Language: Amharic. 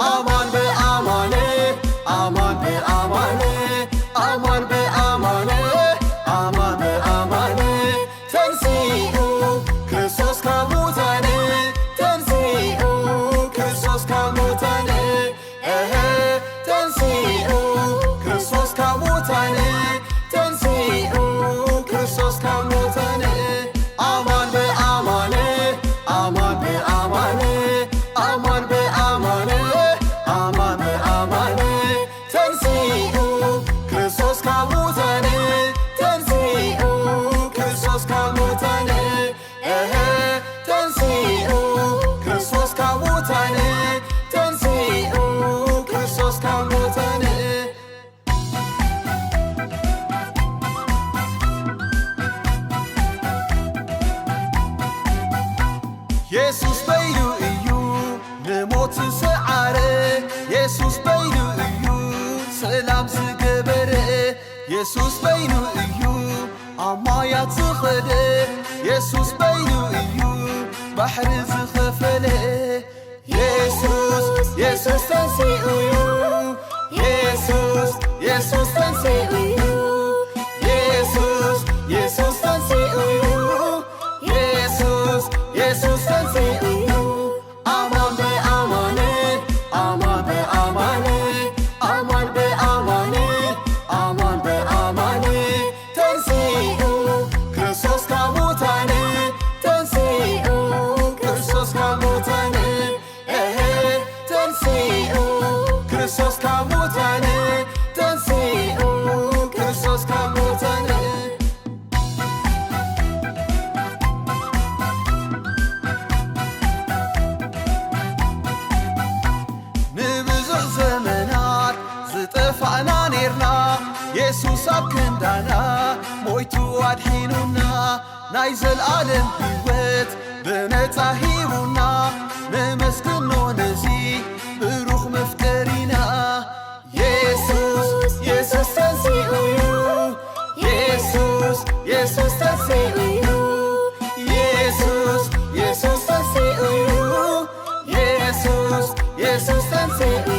አማን በአማን አማን በአማን አማን በአማን አማን በአማን ተንሥኡ ክርስቶስ ከሙታን ተንሥኡ ክርስቶስ ከሙታን ተንሥኡ ክርስቶስ ከሙታን ተንሥኡ ክርስቶስ ከሙታን አማን በአማን አማን በአማን አማን በአማን አማን በአማን ተንሥኡ ክርስቶስ ከሙታን ተንሥኡ ክርስቶስ ከሙታን ተንሥኡ ክርስቶስ ከሙታን ተንሥኡ ክርስቶስ ከሙታን ኢየሱስ በይኑ እዩ ንሞት ዝሰዓረ ኢየሱስ በይኑ እዩ ሰላም ዝገበረ ኢየሱስ በይኑ እዩ ኣማያት ዝኸደ ኢየሱስ በይኑ እዩ ባሕሪ ዝኸፈለ ኢየሱስ ኢየሱስ ተንሥኡ እዩ ኢየሱስ ኢየሱስ ተንሥኡ እዩ ኢየሱስ ኢየሱስ ተንሥኡ እዩ ኢየሱስ ኢየሱስ ተንሥኡ እዩ አማን በአማን አማን በአማን አማን በአማን አማን በአማን ተንሥኡ ክርስቶስ ከሙታን ተንሥኡ ክርስቶስ ከሙታን ተንሥኡ ክርስቶስ ከሙታን ተንሥኡ ክርስቶስ ከሙታን ንብዙሕ ዘመናት ዝጠፋእና ኔርና ኢየሱስ ኣብ ክንዳና ሞይቱ ኣድሒኑና ናይ ዘለኣለም ሕይወት ብነፃ ሂቡና ነመስግኖ ነዚ ብሩኽ መፍቀሪና ኢየሱስ ኢየሱስ ተንሥኡ እዩ ኢየሱስ ኢየሱስ ተንሥኡ እዩ ኢየሱስ ኢየሱስ ተንሥኡ እዩ ኢየሱስ ኢየሱስ ተንሥኡ